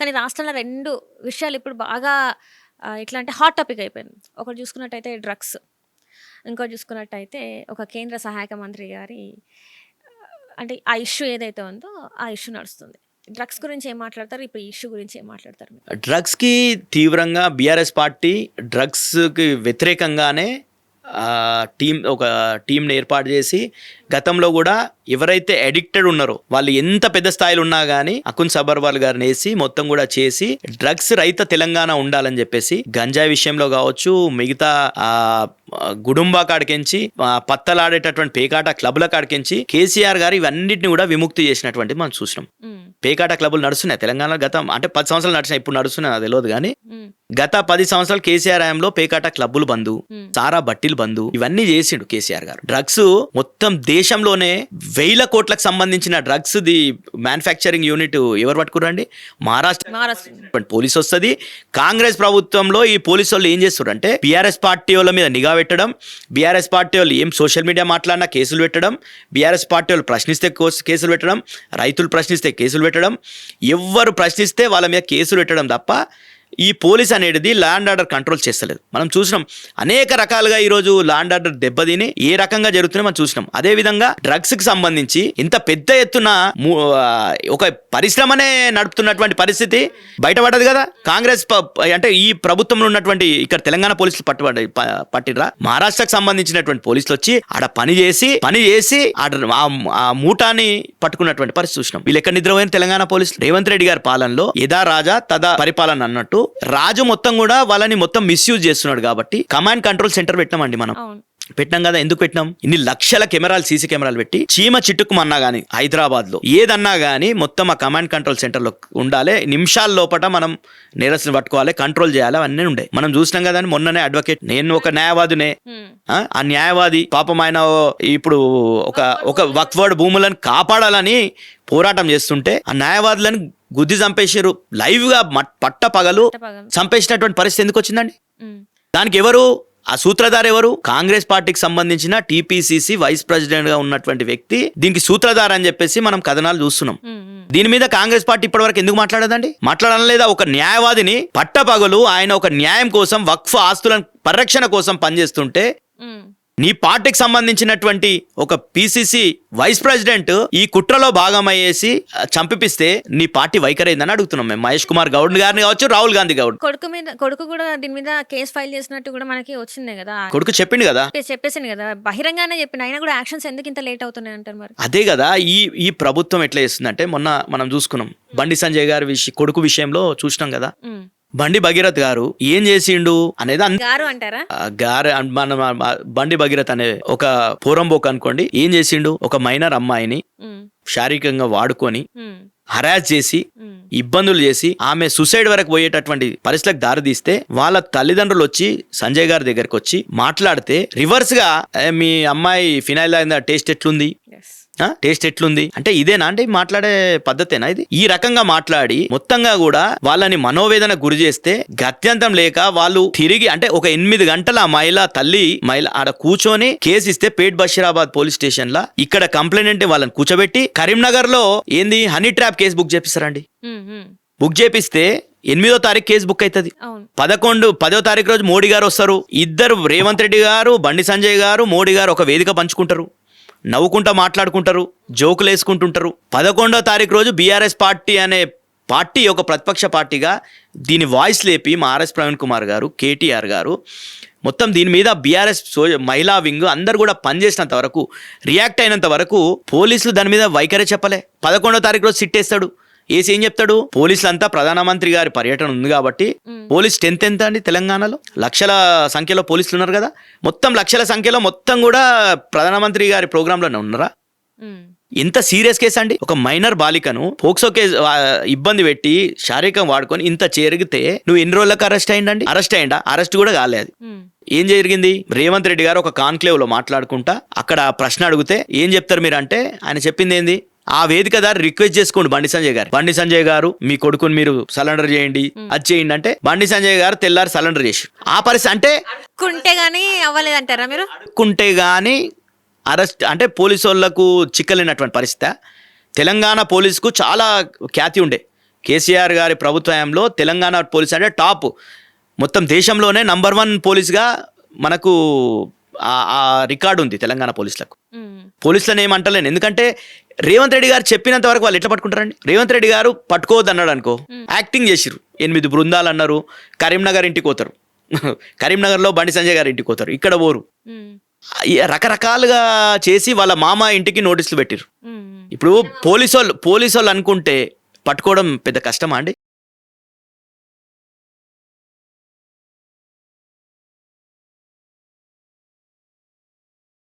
కానీ రాష్ట్రంలో 2 విషయాలు ఇప్పుడు బాగా ఎట్లా అంటే హాట్ టాపిక్ అయిపోయింది. ఒకటి చూసుకున్నట్టయితే డ్రగ్స్. ఇంకోటి చూసుకున్నట్టయితే ఒక కేంద్ర సహాయక మంత్రి గారి అంటే ఆ ఇష్యూ ఏదైతే ఉందో ఆ ఇష్యూ నడుస్తుంది. డ్రగ్స్ గురించి ఏం మాట్లాడతారు? ఇప్పుడు ఈ ఇష్యూ గురించి ఏం మాట్లాడతారు మీరు? డ్రగ్స్కి తీవ్రంగా బీఆర్ఎస్ పార్టీ డ్రగ్స్కి వ్యతిరేకంగానే ఒక టీంని ఏర్పాటు చేసి గతంలో కూడా ఎవరైతే అడిక్టెడ్ ఉన్నారో వాళ్ళు ఎంత పెద్ద స్థాయిలో ఉన్నా కానీ అకున్ సబర్వాల్ గారిని వేసి మొత్తం కూడా చేసి డ్రగ్స్ రహిత తెలంగాణ ఉండాలని చెప్పేసి గంజాయి విషయంలో కావచ్చు, మిగతా గుడుంబా కాడికించి పత్తలాడేటటువంటి పేకాట క్లబ్ల కాడికించి కేసీఆర్ గారు ఇవన్నిటిని కూడా విముక్తి చేసినటువంటి మనం చూసినాం. పేకాట క్లబ్లు నడుస్తున్నాయి తెలంగాణలో. గతం అంటే 10 సంవత్సరాలు నడిచినాయి, ఇప్పుడు నడుస్తున్నాయి అది తెలియదు కానీ గత 10 సంవత్సరాలు కేసీఆర్ హయాంలో పేకాట క్లబ్బులు బంధు, సారా బట్టీలు బంధు, ఇవన్నీ చేసిండు కేసీఆర్ గారు. డ్రగ్స్ మొత్తం దేశంలోనే 1000 కోట్లకు సంబంధించిన డ్రగ్స్ ది మ్యానుఫ్యాక్చరింగ్ యూనిట్ ఎవరు పట్టుకురండి? మహారాష్ట్ర పోలీస్ వస్తుంది. కాంగ్రెస్ ప్రభుత్వంలో ఈ పోలీసు వాళ్ళు ఏం చేస్తారు అంటే బీఆర్ఎస్ పార్టీ వాళ్ళ మీద నిఘా పెట్టడం, బీఆర్ఎస్ పార్టీ వాళ్ళు ఏం సోషల్ మీడియా మాట్లాడినా కేసులు పెట్టడం, బీఆర్ఎస్ పార్టీ వాళ్ళు ప్రశ్నిస్తే కేసులు పెట్టడం, రైతులు ప్రశ్నిస్తే కేసులు పెట్టడం, ఎవ్వరు ప్రశ్నిస్తే వాళ్ళ మీద కేసులు పెట్టడం తప్ప ఈ పోలీస్ అనేది లా అండ్ ఆర్డర్ కంట్రోల్ చేస్తలేదు. మనం చూసినాం అనేక రకాలుగా ఈరోజు లా అండ్ ఆర్డర్ దెబ్బతిని ఏ రకంగా జరుగుతుందో మనం చూసినాం. అదేవిధంగా డ్రగ్స్కి సంబంధించి ఇంత పెద్ద ఎత్తున ఒక పరిశ్రమనే నడుపుతున్నటువంటి పరిస్థితి బయటపడదు కదా. కాంగ్రెస్ అంటే ఈ ప్రభుత్వంలో ఉన్నటువంటి ఇక్కడ తెలంగాణ పోలీసులు పట్టిరా, మహారాష్ట్రకు సంబంధించినటువంటి పోలీసులు వచ్చి ఆడ పని చేసి ఆ మూటాని పట్టుకున్నటువంటి పరిస్థితి చూసినాం. వీళ్ళు ఎక్కడ నిద్రపోయిన తెలంగాణ పోలీసులు రేవంత్ రెడ్డి గారి పాలనలో యథా రాజా తదా పరిపాలన అన్నట్టు రాజు మొత్తం కూడా వాళ్ళని మొత్తం మిస్యూజ్ చేస్తున్నాడు. కాబట్టి కమాండ్ కంట్రోల్ సెంటర్ పెట్టినామండి మనం. పెట్టినాం కదా. ఎందుకు పెట్టినాం? ఇన్ని లక్షల కెమెరాలు, సీసీ కెమెరాలు పెట్టి చీమ చిట్టుకుమన్నా గానీ హైదరాబాద్ లో ఏదన్నా గానీ మొత్తం ఆ కమాండ్ కంట్రోల్ సెంటర్ లో ఉండాలి. నిమిషాల లోపల మనం నేరస్తుని పట్టుకోవాలి, కంట్రోల్ చేయాలి, అవన్నీ ఉండే. మనం చూసినాం కదా. మొన్ననే అడ్వకేట్, నేను ఒక న్యాయవాదినే, ఆ న్యాయవాది పాపం ఆయన ఇప్పుడు ఒక వక్ఫ్ బోర్డు భూములను కాపాడాలని పోరాటం చేస్తుంటే ఆ న్యాయవాదులను గుద్ది చంపేసారు. లైవ్ గా పట్ట పగలు చంపేసినటువంటి పరిస్థితి ఎందుకు వచ్చిందండి? దానికి ఎవరు ఆ సూత్రధార? ఎవరు? కాంగ్రెస్ పార్టీకి సంబంధించిన టీపీసీసీ వైస్ ప్రెసిడెంట్ గా ఉన్నటువంటి వ్యక్తి దీనికి సూత్రధార అని చెప్పేసి మనం కథనాలు చూస్తున్నాం. దీని మీద కాంగ్రెస్ పార్టీ ఇప్పటివరకు ఎందుకు మాట్లాడదండి? మాట్లాడడం లేదా? ఒక న్యాయవాదిని పట్టపగలు ఆయన ఒక న్యాయం కోసం వక్ఫ్ ఆస్తుల పరిరక్షణ కోసం పనిచేస్తుంటే నీ పార్టీకి సంబంధించినటువంటి ఒక పీసీసీ వైస్ ప్రెసిడెంట్ ఈ కుట్రలో భాగమయ్యేసి చంపిపిస్తే నీ పార్టీ వైఖరైందని అడుగుతున్నాం మేము. మహేష్ కుమార్ గౌడ్ గారిని కావచ్చు, రాహుల్ గాంధీ గౌడ్ కొడుకు కూడా దీని మీద కేసు ఫైల్ చేసినట్టు కూడా మనకి వచ్చింది కదా. కొడుకు చెప్పిండు కదా, చెప్పేసింది కదా, బహిరంగానే చెప్పిండు. అయినా కూడా యాక్షన్స్ ఎందుకు ఇంత లేట్ అవుతున్నాయి అంటారు మరి? అదే కదా ఈ ప్రభుత్వం ఎట్లా చేస్తుందంటే, మొన్న మనం చూసుకున్నాం బండి సంజయ్ గారి కొడుకు విషయంలో చూసినాం కదా. బండి భగీరథ్ గారు ఏం చేసిండు అనేది మన బండి భగీరథ్ అనే ఒక పోరంబోక్ అనుకోండి, ఏం చేసిండు? ఒక మైనర్ అమ్మాయిని శారీరకంగా వాడుకొని హరాస్ చేసి ఇబ్బందులు చేసి ఆమె సూసైడ్ వరకు పోయేటటువంటి పరిస్థితులకు దారితీస్తే వాళ్ళ తల్లిదండ్రులు వచ్చి సంజయ్ గారి దగ్గరికి వచ్చి మాట్లాడితే రివర్స్ గా మీ అమ్మాయి ఫినైల్ టేస్ట్ ఎట్లుంది అంటే ఇదేనా అంటే మాట్లాడే పద్ధతేనా ఇది? ఈ రకంగా మాట్లాడి మొత్తంగా కూడా వాళ్ళని మనోవేదన గురి చేస్తే గత్యంతం లేక వాళ్ళు తిరిగి అంటే ఒక 8 గంటల మహిళ ఆడ కూర్చొని కేసు ఇస్తే పేట్ బషీరాబాద్ పోలీస్ స్టేషన్ లా ఇక్కడ కంప్లైంట్ వాళ్ళని కూర్చోబెట్టి కరీంనగర్ లో ఏంది హనీ ట్రాప్ కేసు బుక్ చేపిస్తారండి. బుక్ చేపిస్తే 8వ తారీఖు కేసు బుక్ అవుతుంది. 10వ తారీఖు రోజు మోడీ గారు వస్తారు. ఇద్దరు రేవంత్ రెడ్డి గారు, బండి సంజయ్ గారు, మోడీ గారు ఒక వేదిక పంచుకుంటారు, నవ్వుకుంటా మాట్లాడుకుంటారు, జోకులు వేసుకుంటుంటారు. 11వ తారీఖు రోజు బీఆర్ఎస్ పార్టీ అనే పార్టీ ఒక ప్రతిపక్ష పార్టీగా దీని వాయిస్ లేపి ఆర్ఎస్ ప్రవీణ్ కుమార్ గారు, కేటీఆర్ గారు మొత్తం దీని మీద బీఆర్ఎస్ మహిళా వింగ్ అందరు కూడా పనిచేసినంత వరకు, రియాక్ట్ అయినంత వరకు పోలీసులు దాని మీద వైఖరే చెప్పలే. 11వ తారీఖు రోజు సిట్టేస్తాడు. ఏసి ఏం చెప్తాడు? పోలీసులంతా ప్రధానమంత్రి గారి పర్యటన ఉంది కాబట్టి పోలీస్ స్ట్రెంత్ ఎంత అండి తెలంగాణలో? లక్షల సంఖ్యలో పోలీసులు ఉన్నారు కదా. మొత్తం లక్షల సంఖ్యలో మొత్తం కూడా ప్రధానమంత్రి గారి ప్రోగ్రాంలోనే ఉన్నారా? ఎంత సీరియస్ కేసు అండి. ఒక మైనర్ బాలికను పోక్సో కేసు ఇబ్బంది పెట్టి శారీరకం వాడుకొని ఇంత జరిగితే నువ్వు ఎన్ని రోజులకు అరెస్ట్ అయ్యిందా? అరెస్ట్ కూడా కాలేదు. ఏం జరిగింది? రేవంత్ రెడ్డి గారు ఒక కాన్క్లేవ్ లో మాట్లాడుకుంటా అక్కడ ప్రశ్న అడిగితే ఏం చెప్తారు మీరు అంటే ఆయన చెప్పింది ఏంది? ఆ వేదిక దారి రిక్వెస్ట్ చేసుకోండి బండి సంజయ్ గారు మీ కొడుకుని మీరు సరెండర్ చేయండి, అది చేయండి అంటే బండి సంజయ్ గారు తెల్లారి సరెండర్ చేసి ఆ పరిస్థితి అంటే అడుక్కుంటే గానీ అరెస్ట్ అంటే పోలీసు వాళ్లకు చిక్కలేనటువంటి పరిస్థితి. తెలంగాణ పోలీసుకు చాలా ఖ్యాతి ఉండే. కేసీఆర్ గారి ప్రభుత్వంలో తెలంగాణ పోలీస్ అంటే టాప్, మొత్తం దేశంలోనే నంబర్ 1 పోలీస్గా మనకు ఆ రికార్డు ఉంది తెలంగాణ పోలీసులకు. పోలీసులను ఏమంటలేను, ఎందుకంటే రేవంత్ రెడ్డి గారు చెప్పినంత వరకు వాళ్ళు ఎట్లా పట్టుకుంటారండి? రేవంత్ రెడ్డి గారు పట్టుకోవద్దు అన్నాడు అనుకో, యాక్టింగ్ చేసిరు, 8 బృందాలు అన్నారు, కరీంనగర్ ఇంటికి పోతారు, కరీంనగర్లో బండి సంజయ్ గారి ఇంటికి పోతారు, ఇక్కడ పోరు, రకరకాలుగా చేసి వాళ్ళ మామ ఇంటికి నోటీసులు పెట్టిరు. ఇప్పుడు పోలీసు వాళ్ళు అనుకుంటే పట్టుకోవడం పెద్ద కష్టమా అండి?